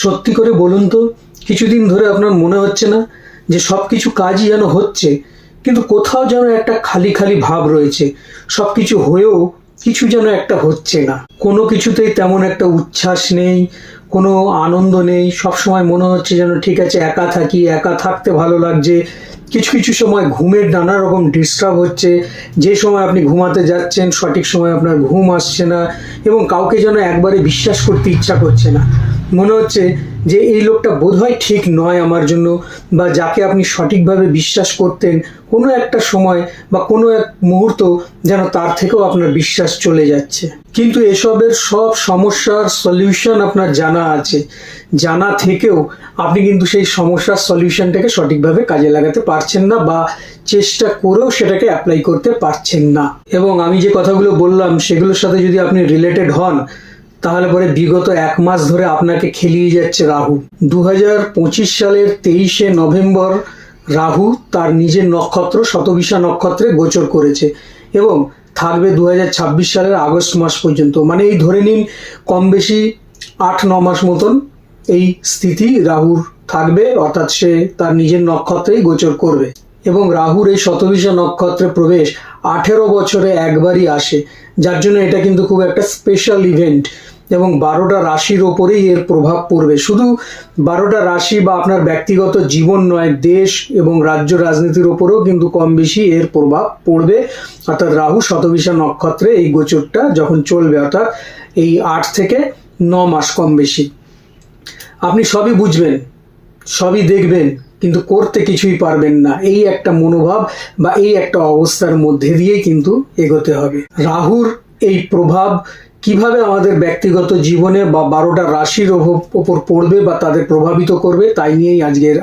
সত্যি করে বলুন তো, কিছুদিন ধরে আপনার মনে হচ্ছে না যে সব কিছু কাজই যেন হচ্ছে, কিন্তু কোথাও যেন একটা খালি খালি ভাব রয়েছে। সব কিছু হয়েও কিছু যেন একটা হচ্ছে না, কোনো কিছুতেই তেমন একটা উচ্ছ্বাস নেই, কোনো আনন্দ নেই। সব সময় মনে হচ্ছে যেন ঠিক আছে, একা থাকি, একা থাকতে ভালো লাগছে। কিছু কিছু সময় ঘুমের নানা রকম ডিস্টার্ব হচ্ছে, যে সময় আপনি ঘুমাতে যাচ্ছেন সঠিক সময় আপনার ঘুম আসছে না, এবং কাউকে যেন একবারে বিশ্বাস করতে ইচ্ছা করছে না। মনে হচ্ছে যে এই লোকটা বোধহয় ঠিক নয় আমার জন্য, বা যাকে আপনি সঠিকভাবে বিশ্বাস করতেন কোনো একটা সময় বা কোনো এক মুহূর্ত যেন তার থেকেও আপনার বিশ্বাস চলে যাচ্ছে। কিন্তু এসবের সব সমস্যার সলিউশন আপনার জানা আছে, জানা থেকেও আপনি কিন্তু সেই সমস্যার সলিউশনটাকে সঠিকভাবে কাজে লাগাতে পারছেন না, বা চেষ্টা করেও সেটাকে অ্যাপ্লাই করতে পারছেন না। এবং আমি যে কথাগুলো বললাম সেগুলোর সাথে যদি আপনি রিলেটেড হন, তাহলে পরে বিগত 1 মাস ধরে আপনাকে খেলিয়ে যাচ্ছে রাহু। 2025 সালের 23শে নভেম্বর রাহু তার নিজের নক্ষত্র শতবিশা নক্ষত্রে গোচর করেছে এবং থাকবে 2026 সালের আগস্ট মাস পর্যন্ত। মানে এই ধরে নিন কম বেশি 8-9 মাস মতন এই স্থিতি রাহুর থাকবে, অর্থাৎ সে তার নিজের নক্ষত্রেই গোচর করবে। এবং রাহুর এই শতবিশা নক্ষত্রে প্রবেশ 18 বছরে একবারই আসে, যার জন্য এটা কিন্তু খুব একটা স্পেশাল ইভেন্ট। এবং 12টা রাশির ওপরেই এর প্রভাব পড়বে। শুধু 12টা রাশি বা আপনার ব্যক্তিগত জীবন নয়, দেশ এবং রাজ্য রাজনীতির ওপরেও কিন্তু কম বেশি এর প্রভাব পড়বে। অর্থাৎ রাহু শতবিশা নক্ষত্রে এই গোচরটা যখন চলবে, অর্থাৎ এই 8 থেকে 9 মাস কম বেশি, আপনি সবই বুঝবেন, সবই দেখবেন, কিন্তু করতে কিছুই পারবেন না। এই একটা মনোভাব বা এই একটা অবস্থার মধ্যে দিয়েই কিন্তু এগোতে হবে। রাহুর এই প্রভাব কিভাবে আমাদের ব্যক্তিগত জীবনে বা 12টা রাশির ওপর পড়বে বা তাদের প্রভাবিত করবে, তাই নিয়েই আজকের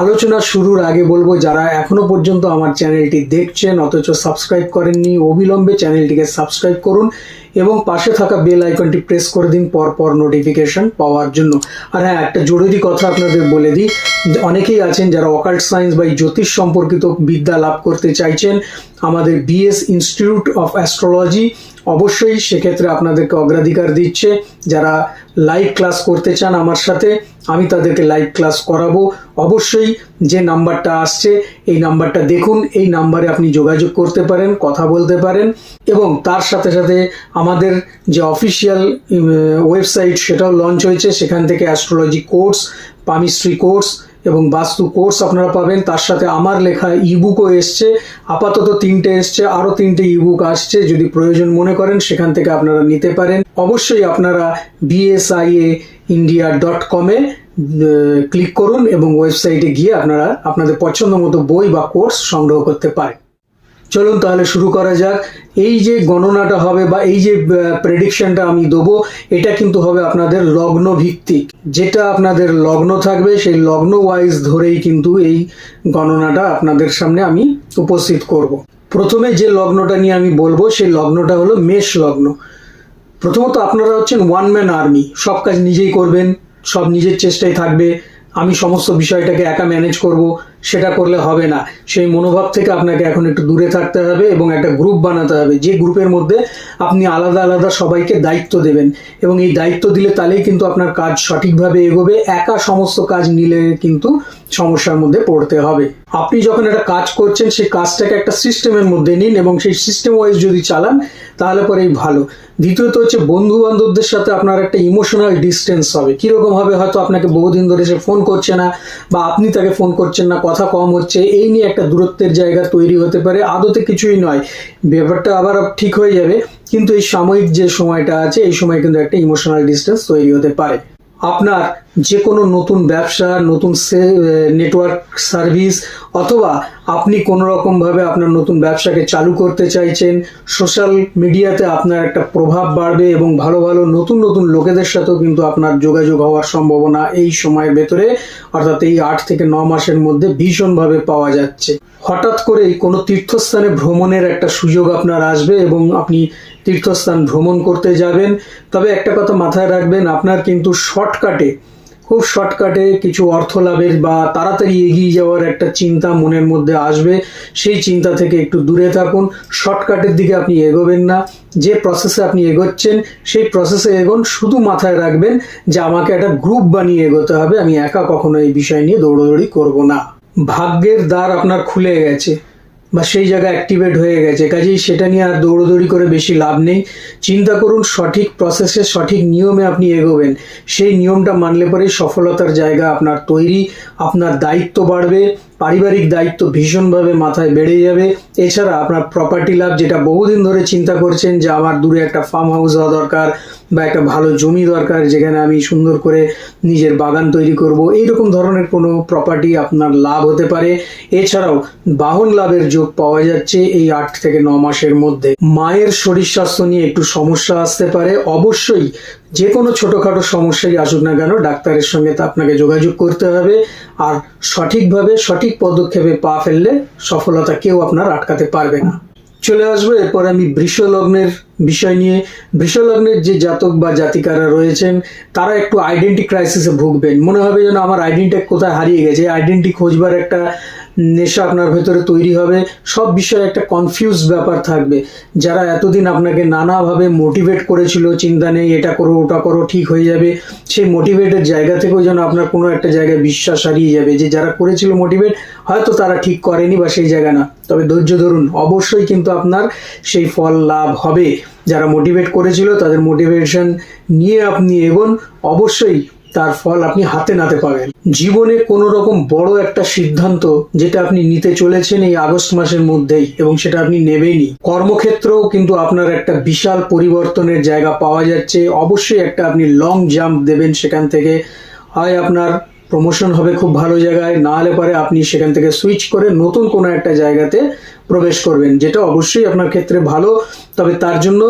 আলোচনা শুরুর আগে বলবো, যারা এখনো পর্যন্ত আমার চ্যানেলটি দেখছেন অথচ সাবস্ক্রাইব করেননি, অবিলম্বে চ্যানেলটিকে সাবস্ক্রাইব করুন এবং পাশে থাকা বেল আইকনটি প্রেস করে দিন পরপর নোটিফিকেশন পাওয়ার জন্য। আর হ্যাঁ, একটা জরুরি কথা আপনাদের বলে দিই, অনেকেই আছেন যারা অকাল্ট সায়েন্স বা জ্যোতিষ সম্পর্কিত বিদ্যা লাভ করতে চাইছেন। আমাদের বিএস ইনস্টিটিউট অফ অ্যাস্ট্রোলজি অবশ্যই সেক্ষেত্রে আপনাদেরকে অগ্রাধিকার দিচ্ছে। যারা লাইভ ক্লাস করতে চান আমার সাথে, আমি তাদেরকে লাইভ ক্লাস করাবো। অবশ্যই যে নাম্বারটা আসছে এই নাম্বারটা দেখুন, এই নাম্বারে আপনি যোগাযোগ করতে পারেন, কথা বলতে পারেন। এবং তার সাথে সাথে আমাদের যে অফিসিয়াল ওয়েবসাইট সেটাও লঞ্চ হয়েছে, সেখান থেকে অ্যাস্ট্রোলজি কোর্স, পামিস্ট্রি কোর্স এবং বাস্তু কোর্স আপনারা পাবেন। তার সাথে আমার লেখা ইবুকও এসছে, আপাতত 3টে এসছে, আরও 3টে ইবুক আসছে। যদি প্রয়োজন মনে করেন সেখান থেকে আপনারা নিতে পারেন। অবশ্যই আপনারা bsiaindia.com ক্লিক করুন এবং ওয়েবসাইটে গিয়ে আপনারা আপনাদের পছন্দ মতো বই বা কোর্স সংগ্রহ করতে পারেন। চলুন তাহলে শুরু করা যাক। এই যে গণনাটা হবে বা এই যে প্রেডিকশনটা আমি দেবো, এটা কিন্তু হবে আপনাদের লগ্ন ভিত্তিক। যেটা আপনাদের লগ্ন থাকবে সেই লগ্ন ওয়াইজ ধরেই কিন্তু এই গণনাটা আপনাদের সামনে আমি উপস্থিত করব। প্রথমে যে লগ্নটা নিয়ে আমি বলবো সেই লগ্নটা হলো মেষ লগ্ন। প্রথমত আপনারা হচ্ছেন ওয়ান ম্যান আর্মি, সব কাজ নিজেই করবেন, সব নিজের চেষ্টায় থাকবে, আমি সমস্ত বিষয়টাকে একা ম্যানেজ করব, সেটা করলে হবে না। সেই মনোভাব থেকে আপনাকে এখন একটু দূরে থাকতে হবে এবং একটা গ্রুপ বানাতে হবে, যে গ্রুপের মধ্যে আপনি আলাদা আলাদা সবাইকে দায়িত্ব দেবেন। এবং এই দায়িত্ব দিলে তাহলেই কিন্তু আপনার কাজ সঠিকভাবে এগোবে। একা সমস্ত কাজ নিলে কিন্তু সমস্যার মধ্যে পড়তে হবে। আপনি যখন একটা কাজ করছেন সেই কাজটাকে একটা সিস্টেমের মধ্যে নিন এবং সেই সিস্টেম ওয়াইজ যদি চালান তাহলে পরেই ভালো। দ্বিতীয়ত হচ্ছে বন্ধু বান্ধবদের সাথে আপনার একটা ইমোশনাল ডিস্টেন্স হবে। কীরকম হবে, হয়তো আপনাকে বহুদিন ধরে সে ফোন করছে না বা আপনি তাকে ফোন করছেন না, কথা কম হচ্ছে, এই নিয়ে একটা দূরত্বের জায়গা তৈরি হতে পারে। আদতে কিছুই নয়, ব্যাপারটা আবার ঠিক হয়ে যাবে, কিন্তু এই সাময়িক যে সময়টা আছে এই সময় কিন্তু একটা ইমোশনাল ডিস্টেন্স তৈরি হতে পারে। আপনার যে কোনো নতুন ব্যবসা, নতুন নেটওয়ার্ক সার্ভিস, অথবা আপনি কোনো রকমভাবে আপনার নতুন ব্যবসাকে চালু করতে চাইছেন, সোশ্যাল মিডিয়াতে আপনার একটা প্রভাব বাড়বে এবং ভালো ভালো নতুন নতুন লোকেদের সাথেও কিন্তু আপনার যোগাযোগ হওয়ার সম্ভাবনা এই সময়ের ভেতরে, অর্থাৎ এই 8 থেকে 9 মাসের মধ্যে ভীষণভাবে পাওয়া যাচ্ছে। হঠাৎ করেই কোনো তীর্থস্থানে ভ্রমণের একটা সুযোগ আপনার আসবে এবং আপনি তীর্থস্থান ভ্রমণ করতে যাবেন। তবে একটা কথা মাথায় রাখবেন, আপনার কিন্তু শর্টকাটে খুব শর্টকাটে কিছু অর্থ লাভের বা তাড়াতাড়ি এগিয়ে যাওয়ার একটা চিন্তা মনের মধ্যে আসবে। সেই চিন্তা থেকে একটু দূরে থাকুন। শর্টকাটের দিকে আপনি এগোবেন না। যে প্রসেসে আপনি এগোচ্ছেন সেই প্রসেসে এগোন। শুধু মাথায় রাখবেন যে আমাকে একটা গ্রুপ বানিয়ে এগোতে হবে, আমি একা কখনো এই বিষয় নিয়ে দৌড়দৌড়ি করব না। ভাগ্যের দ্বার আপনার খুলে গেছে বা সেই জায়গা অ্যাক্টিভেট হয়ে গেছে, কাজেই সেটা নিয়ে আর দৌড়দৌড়ি করে বেশি লাভ নেই। চিন্তা করুন সঠিক প্রসেসে সঠিক নিয়মে আপনি এগোবেন। সেই নিয়মটা মানলে পরেই সফলতার জায়গা আপনার তৈরি। আপনার দায়িত্ব বাড়বে, পারিবারিক দায়িত্ব ভীষণভাবে মাথায় বেড়ে যাবে। এছাড়া আপনার প্রপার্টি লাভ, যেটা বহুদিন ধরে চিন্তা করছেন যে আমার দূরে একটা ফার্ম হাউস হওয়া দরকার বা একটা ভালো জমি দরকার যেখানে আমি সুন্দর করে নিজের বাগান তৈরি করব, এইরকম ধরনের কোনো প্রপার্টি আপনার লাভ হতে পারে। এছাড়াও বাহন লাভের যোগ পাওয়া যাচ্ছে এই 8 থেকে 9 মাসের মধ্যে। মায়ের শরীর স্বাস্থ্য নিয়ে একটু সমস্যা আসতে পারে। অবশ্যই যে কোনো ছোটোখাটো সমস্যাই আসুক না কেন ডাক্তারের সঙ্গে তা আপনাকে যোগাযোগ করতে হবে। আর সঠিকভাবে সঠিক পদক্ষেপে পা ফেললে সফলতা কেউ আপনার আটকাতে পারবে না। চলে আসবো এরপর আমি বৃষ লগ্নের বিষয় নিয়ে। বৃষ লগ্নের যে জাতক বা জাতিকারা রয়েছেন তারা একটু আইডেন্টি ক্রাইসিসে ভুগবেন। মনে হবে যেন আমার আইডেন্টি কোথায় হারিয়ে গেছে। আইডেন্টি খোঁজবার একটা নেশা আপনার ভেতরে তৈরি হবে। সব বিষয়ে একটা কনফিউজ ব্যাপার থাকবে। যারা এতদিন আপনাকে নানাভাবে মোটিভেট করেছিল, চিন্তা নেই, এটা করো ওটা করো ঠিক হয়ে যাবে, সেই মোটিভেটের জায়গা থেকেও যেন আপনার কোনো একটা জায়গায় বিশ্বাস হারিয়ে যাবে যে যারা করেছিল মোটিভেট হয়তো তারা ঠিক করেনি বা সেই জায়গা না। তবে ধৈর্য ধরুন, অবশ্যই কিন্তু আপনার সেই ফল লাভ হবে। যারা মোটিভেট করেছিল তাদের মোটিভেশন নিয়ে আপনি এগোন, অবশ্যই তার ফল আপনি হাতে নাতে পাবেন। জীবনে কোনো রকম বড় একটা সিদ্ধান্ত যেটা আপনি নিতে চলেছেন এই আগস্ট মাসের মধ্যেই, এবং সেটা আপনি নেবেনই। কর্মক্ষেত্রেও কিন্তু আপনার একটা বিশাল পরিবর্তনের জায়গা পাওয়া যাচ্ছে। অবশ্যই একটা আপনি লং জাম্প দেবেন সেখান থেকে। হয় আপনার প্রমোশন হবে খুব ভালো জায়গায়, না হলে পরে আপনি সেখান থেকে সুইচ করে নতুন কোনো একটা জায়গাতে প্রবেশ করবেন, যেটা অবশ্যই আপনার ক্ষেত্রে ভালো। তবে তার জন্য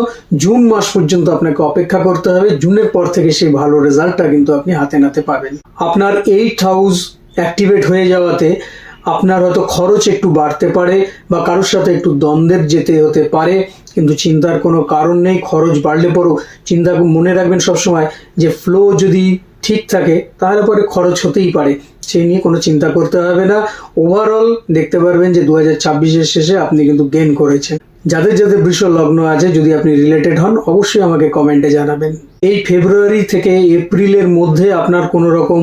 জুন মাস পর্যন্ত আপনাকে অপেক্ষা করতে হবে। জুনের পর থেকে সেই ভালো রেজাল্টটা কিন্তু আপনি হাতে নাতে পাবেন। আপনার 8 হাউস অ্যাক্টিভেট হয়ে যাওয়াতে আপনার হয়তো খরচ একটু বাড়তে পারে বা কারোর সাথে একটু দ্বন্দ্বের যেতে হতে পারে, কিন্তু চিন্তার কোনো কারণ নেই। খরচ বাড়লে পরেও চিন্তা মনে রাখবেন সবসময় যে ফ্লো যদি ঠিক থাকে তাহলে পরে খরচ হতেই পারে, সেই নিয়ে কোনো চিন্তা করতে হবে না। ওভারঅল দেখতে পারবেন যে 2026-এর শেষে আপনি কিন্তু গেইন করেছেন। যাদের যাদের বৃষ লগ্ন আছে, যদি আপনি রিলেটেড হন অবশ্যই আমাকে কমেন্টে জানাবেন। এই ফেব্রুয়ারি থেকে এপ্রিলের মধ্যে আপনার কোনো রকম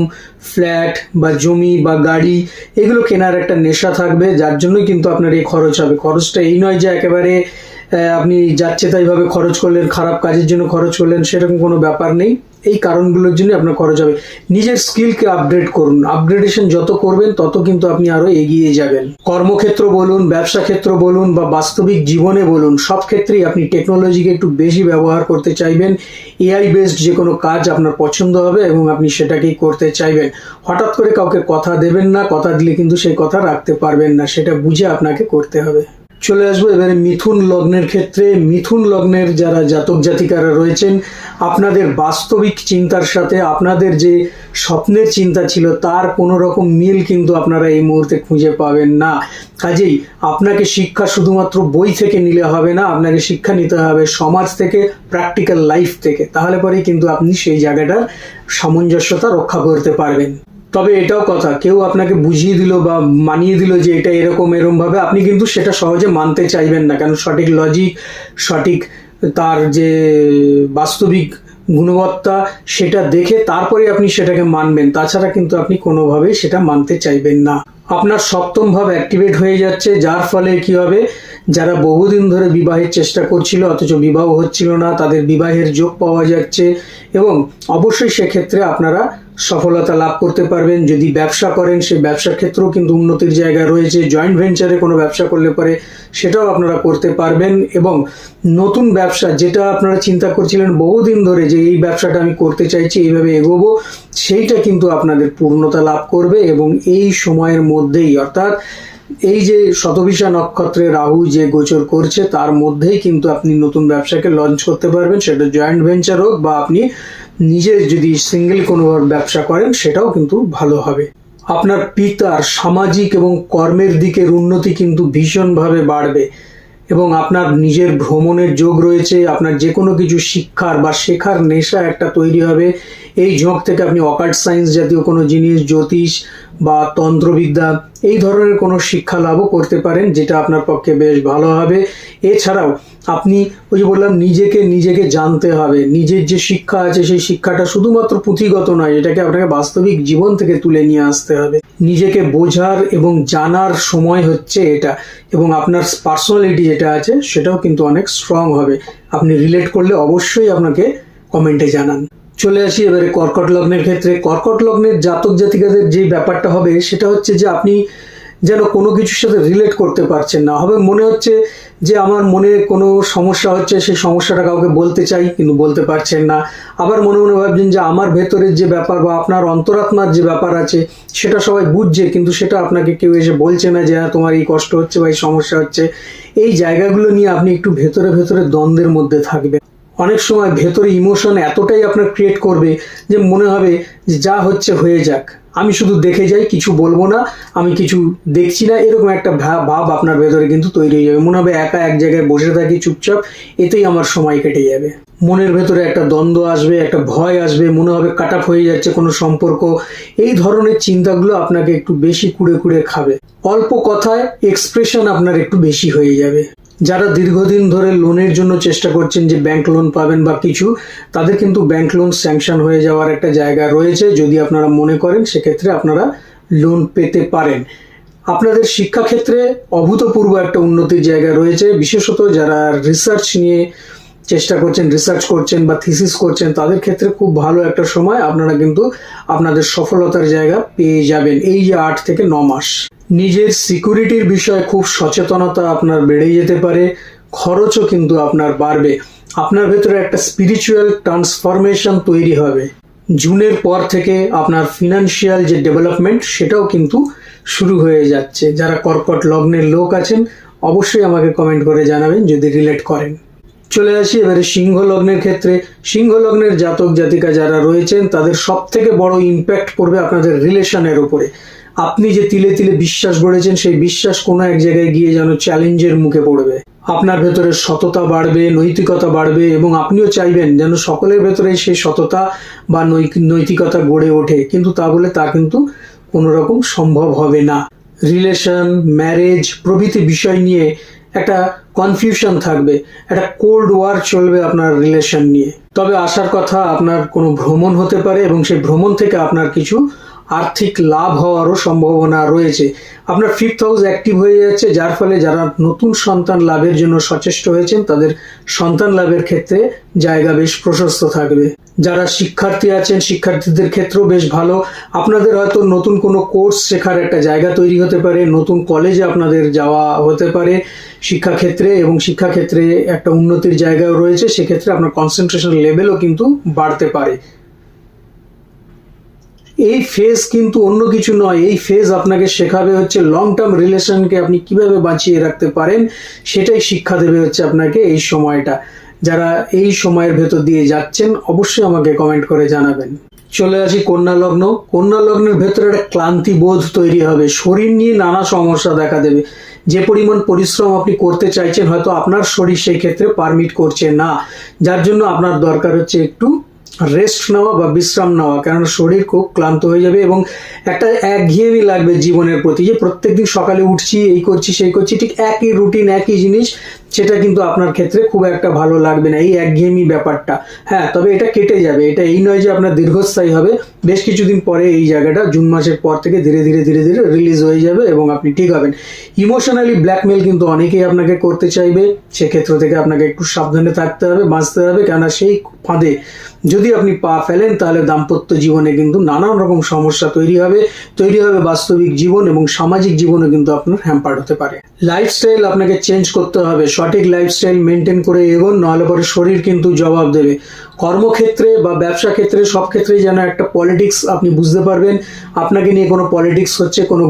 ফ্ল্যাট বা জমি বা গাড়ি এগুলো কেনার একটা নেশা থাকবে, যার জন্যই কিন্তু আপনার এই খরচ হবে। খরচটা এই নয় যে একেবারে আপনি যাচ্ছে তাইভাবে খরচ করলেন, খারাপ কাজের জন্য খরচ করলেন, সেরকম কোনো ব্যাপার নেই। এই কারণগুলোর জন্য আপনার খরচ হবে। নিজের স্কিলকে আপডেট করুন। আপগ্রেডেশন যত করবেন তত কিন্তু আপনি আরো এগিয়ে যাবেন। কর্মক্ষেত্র বলুন, ব্যবসা ক্ষেত্র বলুন বা বাস্তবিক জীবনে বলুন, সব ক্ষেত্রেই আপনি টেকনোলজিকে একটু বেশি ব্যবহার করতে চাইবেন। এআই বেসড যে কোনো কাজ আপনার পছন্দ হবে এবং আপনি সেটাকেই করতে চাইবেন। হঠাৎ করে কাউকে কথা দেবেন না, কথা দিলে কিন্তু সেই কথা রাখতে পারবেন না, সেটা বুঝে আপনাকে করতে হবে। চলে আসবো এবারে মিথুন লগ্নের ক্ষেত্রে। মিথুন লগ্নের যারা জাতক জাতিকারা রয়েছেন, আপনাদের বাস্তবিক চিন্তার সাথে আপনাদের যে স্বপ্নের চিন্তা ছিল তার কোনো রকম মিল কিন্তু আপনারা এই মুহূর্তে খুঁজে পাবেন না। কাজেই আপনাকে শিক্ষা শুধুমাত্র বই থেকে নিলে হবে না, আপনাকে শিক্ষা নিতে হবে সমাজ থেকে, প্র্যাকটিক্যাল লাইফ থেকে। তাহলে পরেই কিন্তু আপনি সেই জায়গাটার সামঞ্জস্যতা রক্ষা করতে পারবেন। তবে এটাও কথা, কেউ আপনাকে বুঝিয়ে দিল বা মানিয়ে দিল যে এটা এরকম ভাবে, আপনি কিন্তু সেটা সহজে মানতে চাইবেন না। কারণ সঠিক লজিক, সঠিক তার যে বাস্তবিক গুণবত্তা সেটা দেখে তারপরে আপনি সেটাকে মানবেন। তাছাড়া কিন্তু আপনি কোনোভাবেই সেটা মানতে চাইবেন না। আপনার সপ্তম ভাব অ্যাক্টিভেট হয়ে যাচ্ছে, যার ফলে কি হবে, যারা বহুদিন ধরে বিবাহের চেষ্টা করছিল অথচ বিবাহ হচ্ছিল না, তাদের বিবাহের যোগ পাওয়া যাচ্ছে এবং অবশ্যই সেক্ষেত্রে আপনারা সফলতা লাভ করতে পারবেন। যদি ব্যবসা করেন সেই ব্যবসার ক্ষেত্রেও কিন্তু উন্নতির জায়গা রয়েছে। জয়েন্ট ভেঞ্চারে কোনো ব্যবসা করলে পরে সেটাও আপনারা করতে পারবেন এবং নতুন ব্যবসা যেটা আপনারা চিন্তা করছিলেন বহুদিন ধরে যে এই ব্যবসাটা আমি করতে চাইছি, এইভাবে এগোবো, সেইটা কিন্তু আপনাদের পূর্ণতা লাভ করবে এবং এই সময়ের মধ্যেই, অর্থাৎ এই যে শতভিষা নক্ষত্রে রাহু যে গোচর করছে তার মধ্যেই কিন্তু আপনি নতুন ব্যবসাকে লঞ্চ করতে পারবেন। সেটা জয়েন্ট ভেঞ্চার হোক বা আপনি নিজে যদি সিঙ্গেল কোনো ব্যবসা করেন সেটাও কিন্তু ভালো হবে। আপনার পিতার সামাজিক এবং কর্মের দিকের উন্নতি কিন্তু ভীষণভাবে বাড়বে এবং আপনার নিজের ভ্রমণের যোগ রয়েছে। আপনার যে কোনো কিছু শিক্ষার বা শেখার নেশা একটা তৈরি হবে। এই ঝোঁক থেকে আপনি অকাল্ট সায়েন্স জাতীয় কোনো জিনিস, জ্যোতিষ বা তন্ত্রবিদ্যা এই ধরনের কোনো শিক্ষা লাভও করতে পারেন, যেটা আপনার পক্ষে বেশ ভালো হবে। এছাড়াও আপনি ওই যে বললাম, নিজেকে জানতে হবে। নিজের যে শিক্ষা আছে সেই শিক্ষাটা শুধুমাত্র পুঁথিগত নয়, এটাকে আপনাকে বাস্তবিক জীবন থেকে তুলে নিয়ে আসতে হবে। নিজেকে বোঝার এবং জানার সময় হচ্ছে এটা, এবং আপনার পার্সোনালিটি যেটা আছে সেটাও কিন্তু অনেক স্ট্রং হবে। আপনি রিলেট করলে অবশ্যই আপনাকে কমেন্টে জানান। চলে আসি এবারে কর্কট লগ্নের ক্ষেত্রে। কর্কট লগ্নের জাতক জাতিকাদের যে ব্যাপারটা হবে সেটা হচ্ছে যে আপনি যেন কোনো কিছুর সাথে রিলেট করতে পারছেন না। হবে মনে হচ্ছে যে আমার মনে কোনো সমস্যা হচ্ছে, সেই সমস্যাটা কাউকে বলতে চাই কিন্তু বলতে পারছেন না। আবার মনে মনে ভাবছেন যে আমার ভেতরের যে ব্যাপার বা আপনার অন্তরাত্মার যে ব্যাপার আছে সেটা সবাই বুঝছে, কিন্তু সেটা আপনাকে কেউ এসে বলছে না যে তোমার এই কষ্ট হচ্ছে বা এই সমস্যা হচ্ছে। এই জায়গাগুলো নিয়ে আপনি একটু ভেতরে দ্বন্দ্বের মধ্যে থাকবেন। অনেক সময় ভেতরে ইমোশন এতটাই আপনার ক্রিয়েট করবে যে মনে হবে যে যা হচ্ছে হয়ে যাক, আমি শুধু দেখে যাই, কিছু বলবো না, আমি কিছু দেখছি না, এরকম একটা ভাব আপনার ভেতরে কিন্তু তৈরি হয়ে যাবে। মনে হবে একা এক জায়গায় বসে থাকি চুপচাপ, এতেই আমার সময় কেটে যাবে। মনের ভেতরে একটা দ্বন্দ্ব আসবে, একটা ভয় আসবে, মনে হবে কাট আপ হয়ে যাচ্ছে কোনো সম্পর্ক। এই ধরনের চিন্তাগুলো আপনাকে একটু বেশি কুড়ে খাবে। অল্প কথায় এক্সপ্রেশন আপনার একটু বেশি হয়ে যাবে। যারা দীর্ঘদিন ধরে লোনের জন্য চেষ্টা করছেন যে ব্যাংক লোন পাবেন বা কিছু, তাদের কিন্তু ব্যাংক লোন স্যাংশন হয়ে যাওয়ার একটা জায়গা রয়েছে। যদি আপনারা মনে করেন সেক্ষেত্রে আপনারা লোন পেতে পারেন। আপনাদের শিক্ষাক্ষেত্রে অভূতপূর্ব একটা উন্নতির জায়গা রয়েছে। বিশেষত যারা রিসার্চ নিয়ে চেষ্টা করছেন, রিসার্চ করছেন বা থিসিস করছেন, তাদের ক্ষেত্রে খুব ভালো একটা সময়। আপনারা কিন্তু আপনাদের সফলতার জায়গা পেয়ে যাবেন এই যে 8 থেকে 9 মাস। নিজের সিকিউরিটির বিষয়ে খুব সচেতনতা আপনার বেড়ে যেতে পারে। খরচও কিন্তু আপনার বাড়বে। আপনার ভেতরে একটা স্পিরিচুয়াল ট্রান্সফরমেশন তৈরি হবে। জুনের পর থেকে আপনার ফিনান্সিয়াল যে ডেভেলপমেন্ট সেটাও কিন্তু শুরু হয়ে যাচ্ছে। যারা কর্কট লগ্নের লোক আছেন অবশ্যই আমাকে কমেন্ট করে জানাবেন যদি রিলেট করেন। চলে আসি এবারে সিংহ লগ্নের ক্ষেত্রে। সিংহ লগ্নের জাতক জাতিকা যারা রয়েছেন তাদের সব থেকে বড় ইম্প্যাক্ট পড়বে আপনাদের রিলেশনের উপরে। আপনি যে তিলে তিলে বিশ্বাস গড়েছেন সেই বিশ্বাস কোনো এক জায়গায় গিয়ে যেন চ্যালেঞ্জের মুখে পড়বে। আপনার ভেতরে সততা বাড়বে, নৈতিকতা বাড়বে, এবং আপনিও চাইবেন যেন সকলের ভেতরে সেই সততা বা নৈতিকতা গড়ে ওঠে, কিন্তু তা বলে তা কিন্তু কোনো রকম সম্ভব হবে না। রিলেশন, ম্যারেজ প্রভৃতি বিষয় নিয়ে একটা কনফিউশন থাকবে, একটা কোল্ড ওয়ার চলবে আপনার রিলেশন নিয়ে। তবে আসার কথা আপনার কোনো ভ্রমণ হতে পারে, এবং সেই ভ্রমণ থেকে আপনার কিছু আর্থিক লাভ হওয়ারও সম্ভাবনা রয়েছে। আপনার 5th হাউস অ্যাক্টিভ হয়ে যাচ্ছে, যার ফলে যারা নতুন সন্তান লাভের জন্য সচেষ্ট হয়েছেন তাদের সন্তান লাভের ক্ষেত্রে জায়গা বেশ প্রশস্ত থাকবে। যারা শিক্ষার্থী আছেন শিক্ষার্থীদের ক্ষেত্রেও বেশ ভালো। আপনাদের হয়তো নতুন কোনো কোর্স শেখার একটা জায়গা তৈরি হতে পারে, নতুন কলেজে আপনাদের যাওয়া হতে পারে শিক্ষাক্ষেত্রে, এবং শিক্ষাক্ষেত্রে একটা উন্নতির জায়গাও রয়েছে। সেক্ষেত্রে আপনার কনসেন্ট্রেশন লেভেলও কিন্তু বাড়তে পারে। এই ফেজ কিন্তু অন্য কিছু নয়, এই ফেজ আপনাকে শেখাবে হচ্ছে লং টার্ম রিলেশনকে আপনি কিভাবে বাঁচিয়ে রাখতে পারেন, সেটাই শিক্ষা দেবে হচ্ছে আপনাকে এই সময়টা। যারা এই সময়ের ভেতর দিয়ে যাচ্ছেন অবশ্যই আমাকে কমেন্ট করে জানাবেন। চলে আসি কন্যা লগ্ন। কন্যা লগ্নের ভেতরে একটা ক্লান্তি বোধ তৈরি হবে, শরীর নিয়ে নানা সমস্যা দেখা দেবে। যে পরিমাণ পরিশ্রম আপনি করতে চাইছেন হয়তো আপনার শরীর সেই ক্ষেত্রে পারমিট করছে না, যার জন্য আপনার দরকার হচ্ছে একটু রেস্ট নেওয়া বা বিশ্রাম নেওয়া, কারণ শরীর খুব ক্লান্ত হয়ে যাবে এবং একটা একঘেয়েমি লাগবে জীবনের প্রতি। যে প্রত্যেকদিন সকালে উঠছি, এই করছি সেই করছি, ঠিক একই রুটিন একই জিনিস, সেটা কিন্তু আপনার ক্ষেত্রে খুব একটা ভালো লাগবে না, এই একঘেয়েমি ব্যাপারটা। হ্যাঁ, তবে এটা কেটে যাবে। এটা এই নয় যে আপনার দীর্ঘস্থায়ী হবে, বেশ কিছুদিন পরে এই জায়গাটা জুন মাসের পর থেকে ধীরে ধীরে রিলিজ হয়ে যাবে এবং আপনি ঠিক হবেন। ইমোশনালি ব্ল্যাকমেল কিন্তু অনেকেই আপনাকে করতে চাইবে, সেক্ষেত্র থেকে আপনাকে একটু সাবধানে থাকতে হবে, বাঁচতে হবে, কেননা সেই ফাঁদে যদি আপনি পা ফেলেন তাহলে দাম্পত্য জীবনে কিন্তু নানান রকম সমস্যা তৈরি হবে বাস্তবিক জীবন এবং সামাজিক জীবনে কিন্তু আপনার হ্যাম্পার্ড হতে পারে। লাইফস্টাইল আপনাকে চেঞ্জ করতে হবে, সঠিক লাইফস্টাইল মেনটেন করে এগোন, নাহলে পরে শরীর কিন্তু জবাব দেবে। কর্মক্ষেত্রে বা ব্যবসা ক্ষেত্রে সব ক্ষেত্রেই যেন একটা পলিটিক্স আপনি বুঝতে পারবেন, আপনাকে নিয়ে কোনো পলিটিক্স হচ্ছে, কোনো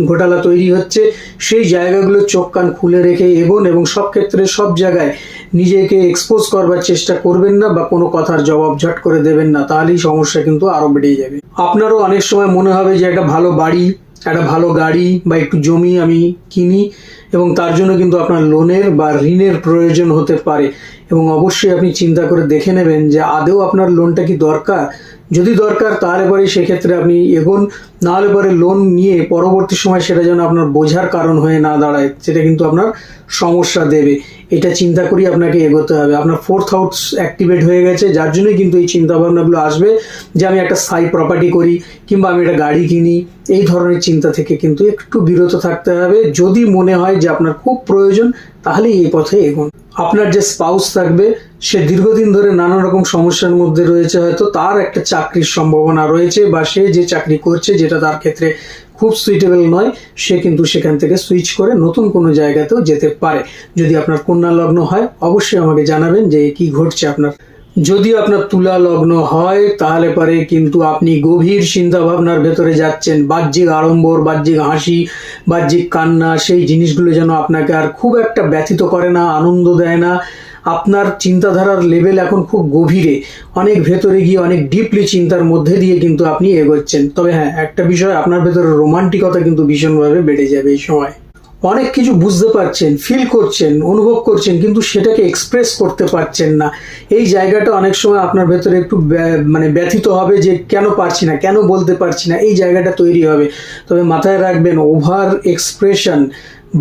ঘোটালা তৈরি হচ্ছে, সেই জায়গাগুলো চোখ কান খুলে রেখে এগোন এবং সব ক্ষেত্রে সব জায়গায় নিজেকে এক্সপোজ করবার চেষ্টা করবেন না বা কোনো কথার জবাব ঝট করে দেবেন না, তাহলেই সমস্যা কিন্তু আরো বেড়ে যাবে। আপনারও অনেক সময় মনে হবে যে একটা ভালো বাড়ি, একটা ভালো গাড়ি বা একটু জমি আমি কিনি এবং তার জন্য কিন্তু আপনার লোনের বা ঋণের প্রয়োজন হতে পারে। এবং অবশ্যই আপনি চিন্তা করে দেখে নেবেন যে আদৌ আপনার লোনটা কি দরকার। যদি দরকার তাহলে পরে সেক্ষেত্রে আপনি এগোন, নাহলে পরে লোন নিয়ে পরবর্তী সময় সেটা যেন আপনার বোঝার কারণ হয়ে না দাঁড়ায়, সেটা কিন্তু আপনার সমস্যা দেবে। এটা চিন্তা করেই আপনাকে এগোতে হবে। আপনার ফোর্থ হাউস অ্যাক্টিভেট হয়ে গেছে, যার জন্যই কিন্তু এই চিন্তাভাবনাগুলো আসবে যে আমি একটা স্থায়ী প্রপার্টি করি কিংবা আমি একটা গাড়ি কিনি। এই ধরনের চিন্তা থেকে কিন্তু একটু বিরত থাকতে হবে। যদি মনে হয় যে আপনার খুব প্রয়োজন, তাহলে এই পথে এগোন। আপনার যে স্পাউস থাকবে সে দীর্ঘদিন ধরে নানা রকম সমস্যার মধ্যে রয়েছে, হয়তো তার একটা চাকরির সম্ভাবনা রয়েছে বা সে যে চাকরি করছে যেটা তার ক্ষেত্রে খুব সুইটেবল নয়, সে কিন্তু সেখান থেকে সুইচ করে নতুন কোনো জায়গাতেও যেতে পারে। যদি আপনার কন্যা লগ্ন হয় অবশ্যই আমাকে জানাবেন যে কি ঘটছে আপনার। যদি আপনার তুলা লগ্ন হয় তাহলে পরে কিন্তু আপনি গভীর চিন্তা ভাবনার ভেতরে যাচ্ছেন। বাহ্যিক আড়ম্বর, বাহ্যিক হাসি, বাহ্যিক কান্না, সেই জিনিসগুলো যেন আপনাকে আর খুব একটা ব্যথিত করে না, আনন্দ দেয় না। আপনার চিন্তাধারার লেভেল এখন খুব গভীরে, অনেক ভেতরে গিয়ে অনেক ডিপলি চিন্তার মধ্যে দিয়ে কিন্তু আপনি এগোচ্ছেন। তবে হ্যাঁ, একটা বিষয়, আপনার ভেতরে রোমান্টিকতা কিন্তু ভীষণভাবে বেড়ে যাবে এই সময়। অনেক কিছু বুঝতে পারছেন, ফিল করছেন, অনুভব করছেন, কিন্তু সেটাকে এক্সপ্রেস করতে পারছেন না। এই জায়গাটা অনেক সময় আপনার ভেতরে একটু ব্যথিত হবে যে কেন পারছি না, কেন বলতে পারছি না, এই জায়গাটা তৈরি হবে। তবে মাথায় রাখবেন, ওভার এক্সপ্রেশন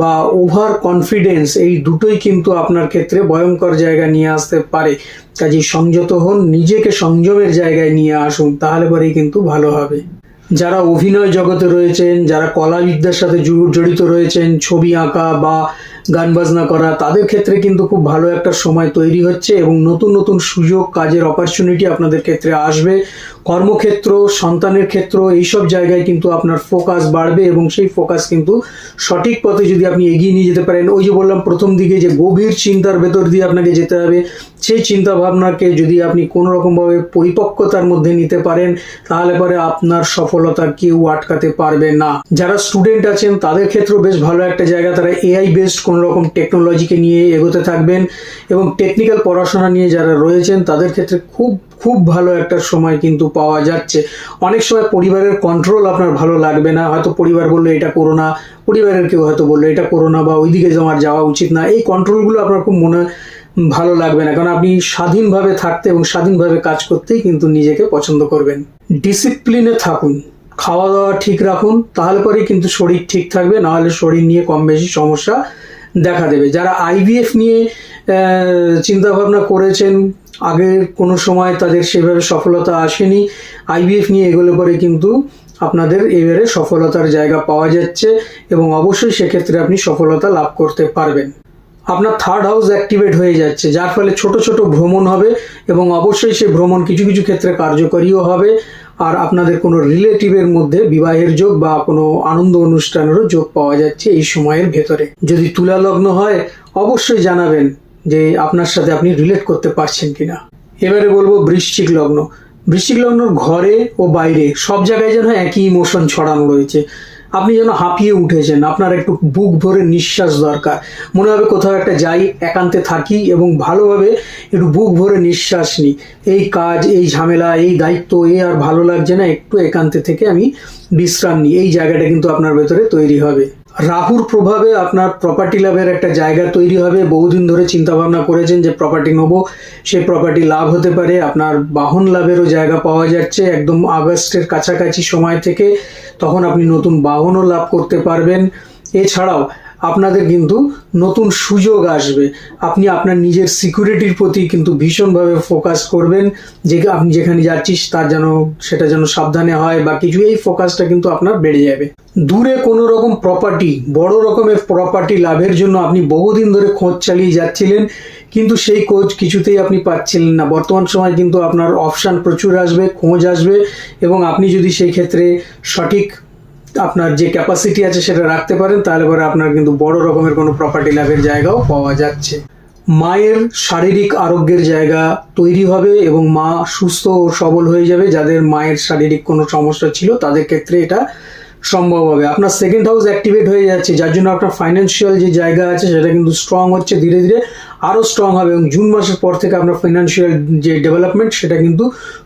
বা ওভার কনফিডেন্স এই দুটোই কিন্তু আপনার ক্ষেত্রে ভয়ঙ্কর জায়গা নিয়ে আসতে পারে। কাজেই সংযত হন, নিজেকে সংযমের জায়গায় নিয়ে আসুন, তাহলে পরেই কিন্তু ভালো হবে। যারা অভিনয় জগতে রয়েছেন, যারা কলাবিদ্যার সাথে জড়িত রয়েছেন, ছবি আঁকা বা গান বাজনা করা, তাদের ক্ষেত্রে কিন্তু খুব ভালো একটা সময় তৈরি হচ্ছে এবং নতুন নতুন সুযোগ, কাজের অপরচুনিটি আপনাদের ক্ষেত্রে আসবে। কর্মক্ষেত্র, সন্তানের ক্ষেত্র, এইসব জায়গায় কিন্তু আপনার ফোকাস বাড়বে এবং সেই ফোকাস কিন্তু সঠিক পথে যদি আপনি এগিয়ে নিয়ে যেতে পারেন, ওই যে বললাম প্রথম দিকে যে গভীর চিন্তার ভেতর দিয়ে আপনাকে যেতে হবে, সেই চিন্তা ভাবনাকে যদি আপনি কোনো রকমভাবে পরিপক্কতার মধ্যে নিতে পারেন, তাহলে পরে আপনার সফলতা কেউ আটকাতে পারবে না। যারা স্টুডেন্ট আছেন তাদের ক্ষেত্রেও বেশ ভালো একটা জায়গা, তারা এআই বেসড কোনো রকম টেকনোলজিকে নিয়ে এগোতে থাকবেন এবং টেকনিক্যাল পড়াশোনা নিয়ে যারা রয়েছেন তাদের ক্ষেত্রে খুব খুব ভালো একটা সময় কিন্তু পাওয়া যাচ্ছে। অনেক সময় পরিবারের কন্ট্রোল আপনার ভালো লাগবে না, হয়তো পরিবার বললো এটা করো না, পরিবারের কেউ হয়তো বললো এটা করো না বা ওইদিকে তোমার যাওয়া উচিত না। এই কন্ট্রোলগুলো আপনার খুব ভালো লাগবে না, কারণ আপনি স্বাধীনভাবে থাকতে এবং স্বাধীনভাবে কাজ করতেই কিন্তু নিজেকে পছন্দ করবেন। ডিসিপ্লিনে থাকুন, খাওয়া দাওয়া ঠিক রাখুন, তাহলে পরেই কিন্তু শরীর ঠিক থাকবে, নাহলে শরীর নিয়ে কম বেশি সমস্যা দেখা দেবে। যারা আইভিএফ নিয়ে চিন্তা ভাবনা করেছেন, আগের কোনো সময় তাদের সেভাবে সফলতা আসেনি, আইভিএফ নিয়ে এগোলে পরে কিন্তু আপনাদের এবারে সফলতার জায়গা পাওয়া যাচ্ছে এবং অবশ্যই সেক্ষেত্রে আপনি সফলতা লাভ করতে পারবেন। আপনার থার্ড হাউস অ্যাক্টিভেট হয়ে যাচ্ছে, যার ফলে ছোট ছোট ভ্রমণ হবে এবং অবশ্যই সেই ভ্রমণ কিছু কিছু ক্ষেত্রে কার্যকরীও হবে। আর আপনাদের কোনো রিলেটিভের মধ্যে বিবাহের যোগ বা কোনো আনন্দ অনুষ্ঠানেরও যোগ পাওয়া যাচ্ছে এই সময়ের ভেতরে। যদি তুলা লগ্ন হয় অবশ্যই জানাবেন যে আপনার সাথে আপনি রিলেট করতে পারছেন কিনা। এবারে বলবো বৃশ্চিক লগ্ন। বৃশ্চিক লগ্নর ঘরে ও বাইরে সব জায়গায় যেন একই ইমোশন ছড়ানো রয়েছে। আপনি যেন হাঁপিয়ে উঠেছেন, আপনার একটু বুক ভরে নিঃশ্বাস দরকার। মনে হবে কোথাও একটা যাই, একান্তে থাকি এবং ভালোভাবে একটু বুক ভরে নিঃশ্বাস নিই। এই কাজ, এই ঝামেলা, এই দায়িত্ব, আর ভালো লাগছে না, একটু একান্তে থেকে আমি বিশ্রাম নিই। এই জায়গাটা কিন্তু আপনার ভেতরে তৈরি হবে। রাহুর প্রভাবে আপনার প্রপার্টি লাভের একটা জায়গা তৈরি হবে। বহুদিন ধরে চিন্তা ভাবনা করেছেন যে প্রপার্টি নেবো, সেই প্রপার্টি লাভ হতে পারে। আপনার বাহন লাভেরও জায়গা পাওয়া যাচ্ছে একদম আগস্টের কাছাকাছি সময় থেকে, তখন আপনি নতুন বাহনও লাভ করতে পারবেন। এছাড়াও আপনাদের কিন্তু নতুন সুযোগ আসবে। আপনি আপনার নিজের সিকিউরিটির প্রতি কিন্তু ভীষণভাবে ফোকাস করবেন, যে আপনি যেখানে যাচ্ছিস তার সেটা যেন সাবধানে হয় বা কিছু, এই ফোকাসটা কিন্তু আপনার বেড়ে যাবে। দূরে কোনো রকম প্রপার্টি, বড় রকমের প্রপার্টি লাভের জন্য আপনি বহুদিন ধরে খোঁজ চালিয়ে যাচ্ছিলেন, কিন্তু সেই খোঁজ কিছুতেই আপনি পাচ্ছিলেন না। বর্তমান সময় কিন্তু আপনার অপশান প্রচুর আসবে, খোঁজ আসবে এবং আপনি যদি সেই ক্ষেত্রে সঠিক আপনার যে ক্যাপাসিটি আছে সেটা রাখতে পারেন, তাহলে পরে আপনার কিন্তু বড় রকমের কোনো প্রপার্টি লাভের জায়গাও পাওয়া যাচ্ছে। মায়ের শারীরিক আরোগ্যের জায়গা তৈরি হবে এবং মা সুস্থ ও সবল হয়ে যাবে। যাদের মায়ের শারীরিক কোনো সমস্যা ছিল তাদের ক্ষেত্রে এটা সম্ভব হবে। আপনার সেকেন্ড হাউস অ্যাক্টিভেট হয়ে যাচ্ছে, যার জন্য আপনার ফাইন্যান্সিয়াল যে জায়গা আছে সেটা কিন্তু স্ট্রং হচ্ছে, ধীরে ধীরে আরও স্ট্রং হবে এবং জুন মাসের পর থেকে আপনার ফাইন্যান্সিয়াল যে ডেভেলপমেন্ট সেটা কিন্তু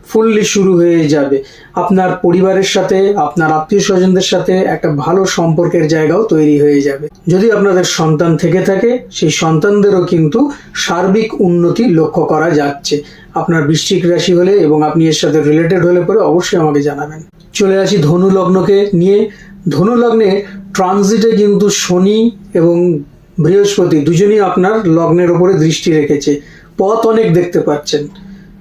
ফুললি শুরু হয়ে যাবে। আপনার পরিবারের সাথে, আপনার আত্মীয় স্বজনদের সাথে একটা ভালো সম্পর্কের জায়গাও তৈরি হয়ে যাবে। যদি আপনাদের সন্তান থেকে থাকে, সেই সন্তানদেরও কিন্তু সার্বিক উন্নতি লক্ষ্য করা যাচ্ছে। আপনার বৃশ্চিক রাশি হলে এবং আপনি এর সাথে রিলেটেড হলে পরে অবশ্যই আমাকে জানাবেন। চলে আসি ধনু লগ্নকে নিয়ে। ধনু লগ্নে ট্রানজিটে কিন্তু শনি এবং বৃহস্পতি দুজনই আপনার লগ্নের ওপরে দৃষ্টি রেখেছে। পথ অনেক দেখতে পাচ্ছেন,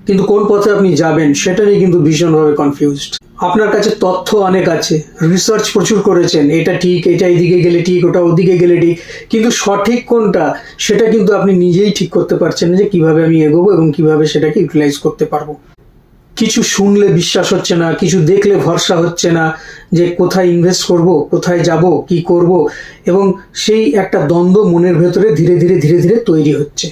কিন্তু কোন পথে আপনি যাবেন সেটা নিয়ে কিন্তু ভীষণভাবে কনফিউজড। আপনার কাছে তথ্য অনেক আছে, রিসার্চ প্রচুর করেছেন, এটা ঠিক, এটা এদিকে গেলে ঠিক, ওটা ওদিকে গেলে ঠিক, কিন্তু সঠিক কোনটা সেটা কিন্তু আপনি নিজেই ঠিক করতে পারছেন না যে কিভাবে আমি এগোবো এবং কিভাবে সেটাকে ইউটিলাইজ করতে পারবো। কিছু শুনলে বিশ্বাস হচ্ছে না, কিছু দেখলে ভরসা হচ্ছে না যে কোথায় ইনভেস্ট করব, কোথায় যাব, কি করব, এবং সেই একটা দ্বন্দ্ব মনের ভেতরে ধীরে ধীরে ধীরে ধীরে তৈরি হচ্ছে।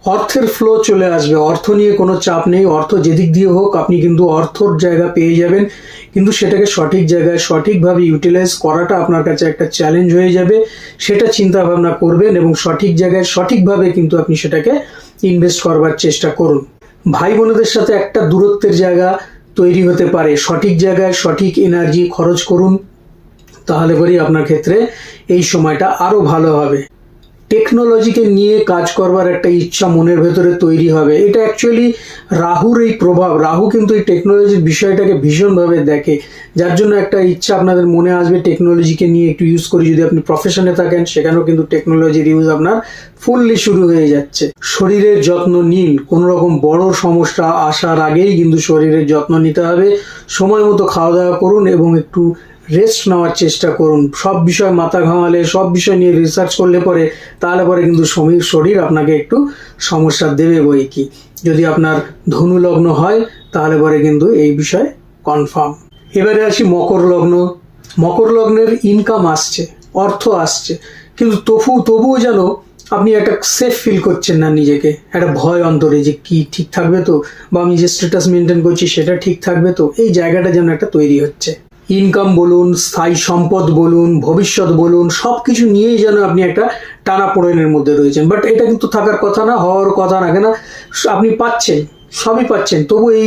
অর্থের ফ্লো চলে আসবে, অর্থ নিয়ে কোনো চাপ নেই, অর্থ যেদিক দিয়ে হোক আপনি কিন্তু অর্থর জায়গা পেয়ে যাবেন, কিন্তু সেটাকে সঠিক জায়গায় সঠিকভাবে ইউটিলাইজ করাটা আপনার কাছে একটা চ্যালেঞ্জ হয়ে যাবে। সেটা চিন্তা ভাবনা করবেন এবং সঠিক জায়গায় সঠিকভাবে কিন্তু আপনি সেটাকে ইনভেস্ট করবার চেষ্টা করুন। ভাই বোনেদের সাথে একটা দূরত্বের জায়গা তৈরি হতে পারে, সঠিক জায়গায় সঠিক এনার্জি খরচ করুন, তাহলে পরেই আপনার ক্ষেত্রে এই সময়টা আরো ভালো হবে। টেকনোলজিকে নিয়ে কাজ করবার একটা ইচ্ছা মনের ভেতরে তৈরি হবে। এটা অ্যাকচুয়ালি রাহুর এই প্রভাব। রাহু কিন্তু এই টেকনোলজির বিষয়টাকে ভীষণভাবে দেখে, যার জন্য একটা ইচ্ছা আপনাদের মনে আসবে টেকনোলজিকে নিয়ে একটু ইউজ করি। যদি আপনি প্রফেশনে থাকেন সেখানেও কিন্তু টেকনোলজির ইউজ আপনার ফুললি শুরু হয়ে যাচ্ছে। শরীরের যত্ন নিন, কোনো রকম বড় সমস্যা আসার আগেই কিন্তু শরীরের যত্ন নিতে হবে। সময় মতো খাওয়া দাওয়া করুন এবং একটু রেস্ট নেওয়ার চেষ্টা করুন। সব বিষয় মাথা ঘামালে, সব বিষয় নিয়ে রিসার্চ করলে পরে তাহলে পরে কিন্তু শরীর আপনাকে একটু সমস্যা দেবে বই কি। যদি আপনার ধনু লগ্ন হয় তাহলে পরে কিন্তু এই বিষয় কনফার্ম। এবারে আসি মকর লগ্ন। মকর লগ্নের ইনকাম আসছে, অর্থ আসছে, কিন্তু তবুও যেন আপনি একটা সেফ ফিল করছেন না নিজেকে, একটা ভয় অন্তরে যে কি ঠিক থাকবে তো, বা আমি যে স্ট্যাটাস মেনটেন করছি সেটা ঠিক থাকবে তো, এই জায়গাটা যেন একটা তৈরি হচ্ছে। ইনকাম বলুন, স্থায়ী সম্পদ বলুন, ভবিষ্যৎ বলুন, সব কিছু নিয়েই যেন আপনি একটা টানাপোড়েনের মধ্যে রয়েছেন। বাট এটা কিন্তু থাকার কথা না, হওয়ার কথা না, কেন আপনি পাচ্ছেন, সবই পাচ্ছেন, তবু এই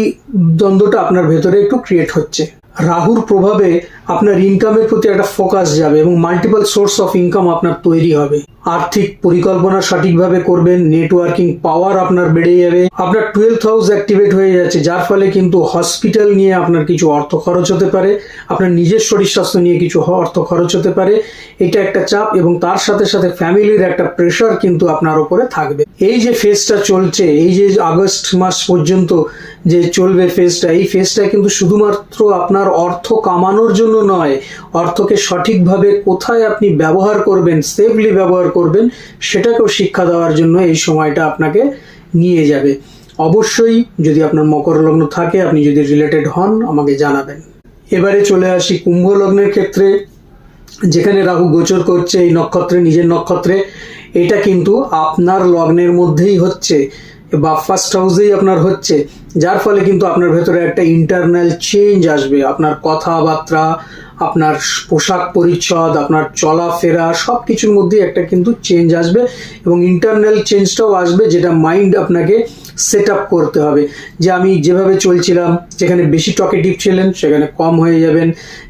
দ্বন্দ্বটা আপনার ভেতরে একটু ক্রিয়েট হচ্ছে। রাহুর প্রভাবে আপনার ইনকামের প্রতি একটা ফোকাস যাবে এবং মাল্টিপল সোর্স অফ ইনকাম আপনার তৈরি হবে। আর্থিক পরিকল্পনা সঠিকভাবে করবেন, নেটওয়ার্কিং পাওয়ার আপনার বেড়ে যাবে। আপনার 12th হাউস অ্যাক্টিভেট হয়ে যাচ্ছে, যার ফলে কিন্তু হসপিটাল নিয়ে আপনার কিছু অর্থ খরচ হতে পারে, আপনার নিজের শরীর স্বাস্থ্য নিয়ে কিছু অর্থ খরচ হতে পারে। এটা একটা চাপ এবং তার সাথে সাথে ফ্যামিলির একটা প্রেশার কিন্তু আপনার উপরে থাকবে। এই যে ফেজটা চলছে, এই যে আগস্ট মাস পর্যন্ত যে চলবে ফেজটা, এই ফেজটা কিন্তু শুধুমাত্র আপনার অর্থ কামানোর জন্য নয়, অর্থকে সঠিকভাবে কোথায় আপনি ব্যবহার করবেন, সেফলি ব্যবহার করবেন, সেটাকেও শিক্ষা দেওয়ার জন্য এই সময়টা আপনাকে নিয়ে যাবে। অবশ্যই যদি আপনার মকর লগ্ন থাকে, আপনি যদি রিলেটেড হন আমাকে জানাবেন। এবারে চলে আসি কুম্ভ লগ্নের ক্ষেত্রে, যেখানে রাহু গোচর করছে এই নক্ষত্রে, নিজের নক্ষত্রে। এটা কিন্তু আপনার লগ্নের মধ্যেই হচ্ছে বা ফার্স্ট হাউসেই আপনার হচ্ছে, যার ফলে কিন্তু আপনার ভেতরে একটা ইন্টারনাল চেঞ্জ আসবে। আপনার কথাবার্তা, আপনার পোশাক পরিচ্ছদ, আপনার চলাফেরা, সব কিছুর মধ্যে একটা কিন্তু চেঞ্জ আসবে এবং ইন্টারনাল চেঞ্জটাও আসবে, যেটা মাইন্ড আপনাকে সেট আপ করতে হবে। যে আমি যেভাবে চলছিলাম, যেখানে বেশি টকেটিভ ছিলেন সেখানে কম হয়ে যাবেন,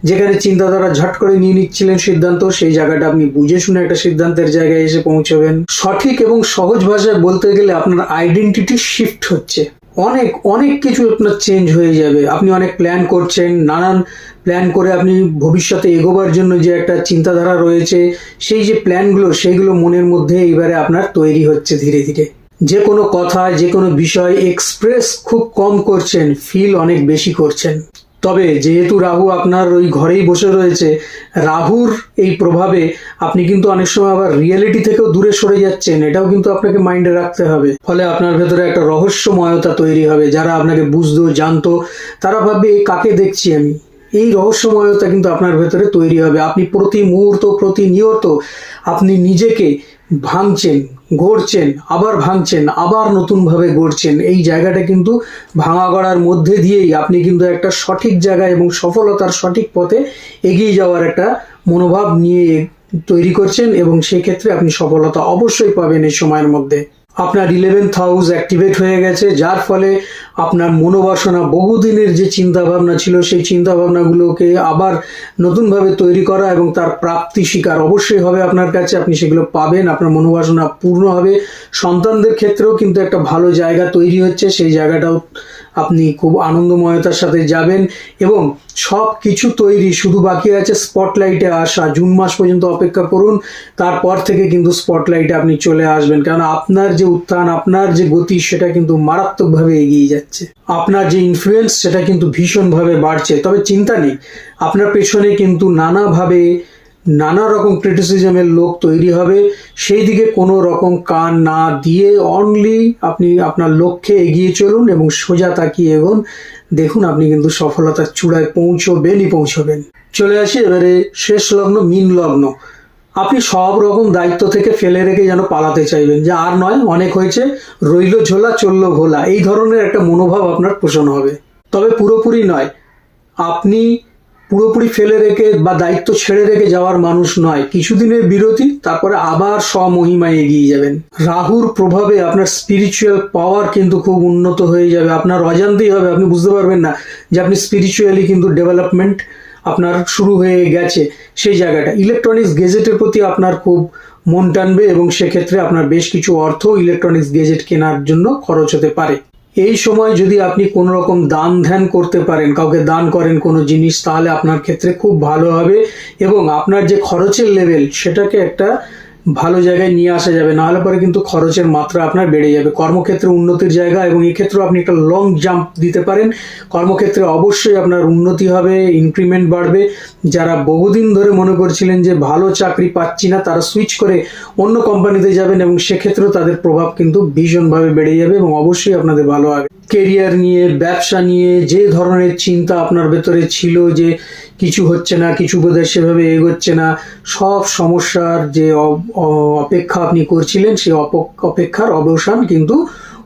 যেখানে চিন্তাধারা ঝট করে নিয়ে নিচ্ছিলেন সিদ্ধান্ত, সেই জায়গাটা আপনি বুঝে শুনে একটা সিদ্ধান্তের জায়গায় এসে পৌঁছবেন। সঠিক এবং সহজ ভাষায় বলতে গেলে আপনার আইডেন্টিটি শিফট হচ্ছে, অনেক অনেক কিছু আপনার চেঞ্জ হয়ে যাবে। আপনি অনেক প্ল্যান করছেন, নানান প্ল্যান করে আপনি ভবিষ্যতে এগোবার জন্য যে একটা চিন্তাধারা রয়েছে, সেই যে প্ল্যানগুলো সেইগুলো মনের মধ্যে এবারে আপনার তৈরি হচ্ছে ধীরে ধীরে। যে কোনো কথা, যে কোনো বিষয় এক্সপ্রেস খুব কম করছেন, ফিল অনেক বেশি করছেন। তবে যেহেতু রাহু আপনার ওই ঘরেই বসে রয়েছে, রাহুর এই প্রভাবে আপনি কিন্তু অনেক সময় আবার রিয়েলিটি থেকেও দূরে সরে যাচ্ছেন, এটাও কিন্তু আপনাকে মাইন্ডে রাখতে হবে। ফলে আপনার ভেতরে একটা রহস্যময়তা তৈরি হবে। যারা আপনাকে বুঝতো, জানতো, তারা ভাববে কাকে দেখছি আমি। এই রহস্যময়তা কিন্তু আপনার ভেতরে তৈরি হবে। আপনি প্রতি মুহূর্ত, প্রতিনিয়ত আপনি নিজেকে ভাঙছেন, গড়ছেন, আবার ভাঙছেন, আবার নতুনভাবে গড়ছেন। এই জায়গাটা কিন্তু ভাঙা গড়ার মধ্যে দিয়েই আপনি কিন্তু একটা সঠিক জায়গায় এবং সফলতার সঠিক পথে এগিয়ে যাওয়ার একটা মনোভাব নিয়ে তৈরি করছেন এবং সেক্ষেত্রে আপনি সফলতা অবশ্যই পাবেন এই সময়ের মধ্যে। আপনার 11th হাউস অ্যাক্টিভেট হয়ে গেছে, যার ফলে আপনার মনোবাসনা, বহুদিনের যে চিন্তাভাবনা ছিল সেই চিন্তাভাবনাগুলোকে আবার নতুনভাবে তৈরি করা এবং তার প্রাপ্তি স্বীকার অবশ্যই হবে আপনার কাছে। আপনি সেগুলো পাবেন, আপনার মনোবাসনা পূর্ণ হবে। সন্তানদের ক্ষেত্রেও কিন্তু একটা ভালো জায়গা তৈরি হচ্ছে, সেই জায়গাটাও আপনি খুব আনন্দময়তার সাথে যাবেন এবং সব কিছু তৈরি, শুধু বাকি আছে স্পটলাইটে আসা। জুন মাস পর্যন্ত অপেক্ষা করুন, তারপর থেকে কিন্তু স্পটলাইটে আপনি চলে আসবেন, কারণ আপনার যে উত্থান, আপনার যে গতি, সেটা কিন্তু মারাত্মকভাবে এগিয়ে যাচ্ছে। আপনার যে ইনফ্লুয়েন্স সেটা কিন্তু ভীষণভাবে বাড়ছে। তবে চিন্তা নেই, আপনার পেছনে কিন্তু নানা রকম ক্রিটিসিজমের লোক তৈরি হবে, সেই দিকে কোনো রকম কান না দিয়ে অনলি আপনি আপনার লক্ষ্যে এগিয়ে চলুন এবং সোজা তাকিয়ে এগোন। দেখুন আপনি কিন্তু সফলতার চূড়ায় পৌঁছবেন। চলে আসি এবারে শেষ লগ্ন, মীন লগ্ন। আপনি সব রকম দায়িত্ব থেকে ফেলে রেখে যেন পালাতে চাইবেন, যে আর নয়, অনেক হয়েছে, রইল ঝোলা চললো ভোলা, এই ধরনের একটা মনোভাব আপনার পোষণ হবে। তবে পুরোপুরি নয়, আপনি পুরোপুরি ফেলে রেখে বা দায়িত্ব ছেড়ে রেখে যাওয়ার মানুষ নয়। কিছুদিনের বিরতি, তারপরে আবার স্বমহিমায় এগিয়ে যাবেন। রাহুর প্রভাবে আপনার স্পিরিচুয়াল পাওয়ার কিন্তু খুব উন্নত হয়ে যাবে, আপনার অজান্তেই হবে, আপনি বুঝতে পারবেন না যে আপনি স্পিরিচুয়ালি কিন্তু ডেভেলপমেন্ট আপনার শুরু হয়ে গেছে। সেই জায়গাটা ইলেকট্রনিক্স গেজেটের প্রতি আপনার খুব মন টানবে এবং সেক্ষেত্রে আপনার বেশ কিছু অর্থ ইলেকট্রনিক্স গেজেট কেনার জন্য খরচ হতে পারে। এই সময় যদি আপনি কোনো রকম দান ধ্যান করতে পারেন, কাউকে দান করেন কোনো জিনিস, তাহলে আপনার ক্ষেত্রে খুব ভালো হবে এবং আপনার যে খরচের লেভেল সেটাকে একটা ভালো জায়গায় নিয়ে আসা যাবে। নাহলে পরে কিন্তু খরচের মাত্রা আপনার বেড়ে যাবে। কর্মক্ষেত্রে উন্নতির জায়গা, এবং এক্ষেত্রেও আপনি একটা লং জাম্প দিতে পারেন। কর্মক্ষেত্রে অবশ্যই আপনার উন্নতি হবে, ইনক্রিমেন্ট বাড়বে। যারা বহুদিন ধরে মনে করছিলেন যে ভালো চাকরি পাচ্ছি না, তারা সুইচ করে অন্য কোম্পানিতে যাবেন এবং সেক্ষেত্রেও তাদের প্রভাব কিন্তু ভীষণভাবে বেড়ে যাবে এবং অবশ্যই আপনাদের ভালো হবে। কেরিয়ার নিয়ে, ব্যবসা নিয়ে যে ধরনের চিন্তা আপনার ভেতরে ছিল যে কিছু হচ্ছে না, কিছু বোধহয় সেভাবে এগোচ্ছে না, সব সমস্যার যে অপেক্ষা আপনি করছিলেন, সেই অপেক্ষার অবসান কিন্তু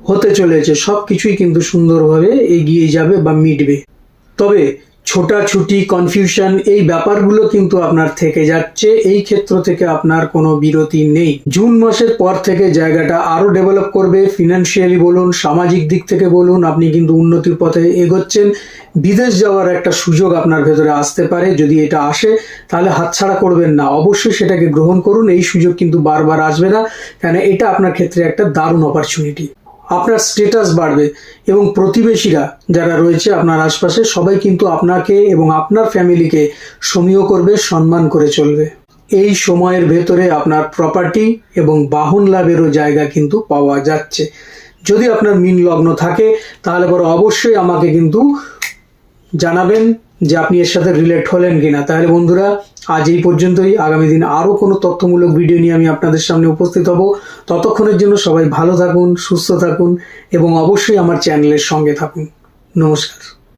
হতে চলেছে। সব কিছুই কিন্তু সুন্দরভাবে এগিয়ে যাবে বা মিটবে। তবে ছোটাছুটি, কনফিউশন, এই ব্যাপারগুলো কিন্তু আপনার থেকে যাচ্ছে। এই ক্ষেত্র থেকে আপনার কোনো বিরতি নেই। জুন মাসের পর থেকে জায়গাটা আরো ডেভেলপ করবে। ফিনান্সিয়ালি বলুন, সামাজিক দিক থেকে বলুন, আপনি কিন্তু উন্নতির পথে এগোচ্ছেন। বিদেশ যাওয়ার একটা সুযোগ আপনার ভেতরে আসতে পারে। যদি এটা আসে তাহলে হাতছাড়া করবেন না, অবশ্যই সেটাকে গ্রহণ করুন। এই সুযোগ কিন্তু বারবার আসবে না, কারণ এটা আপনার ক্ষেত্রে একটা দারুণ অপরচুনিটি। আপনার স্ট্যাটাস বাড়বে এবং প্রতিবেশীরা যারা রয়েছে আপনার আশপাশে, সবাই কিন্তু আপনাকে এবং আপনার ফ্যামিলিকে সমীহ করবে, সম্মান করে চলবে। এই সময়ের ভেতরে আপনার প্রপার্টি এবং বাহন লাভেরও জায়গা কিন্তু পাওয়া যাচ্ছে। যদি আপনার মীন লগ্ন থাকে তাহলে পরে অবশ্যই আমাকে কিন্তু জানাবেন যে আপনি এর সাথে রিলেট হলেন কিনা। তাহলে বন্ধুরা, আজ এই পর্যন্তই। আগামী দিন আরও কোনো তথ্যমূলক ভিডিও নিয়ে আমি আপনাদের সামনে উপস্থিত হব। ততক্ষণের জন্য সবাই ভালো থাকুন, সুস্থ থাকুন এবং অবশ্যই আমার চ্যানেলের সঙ্গে থাকুন। নমস্কার।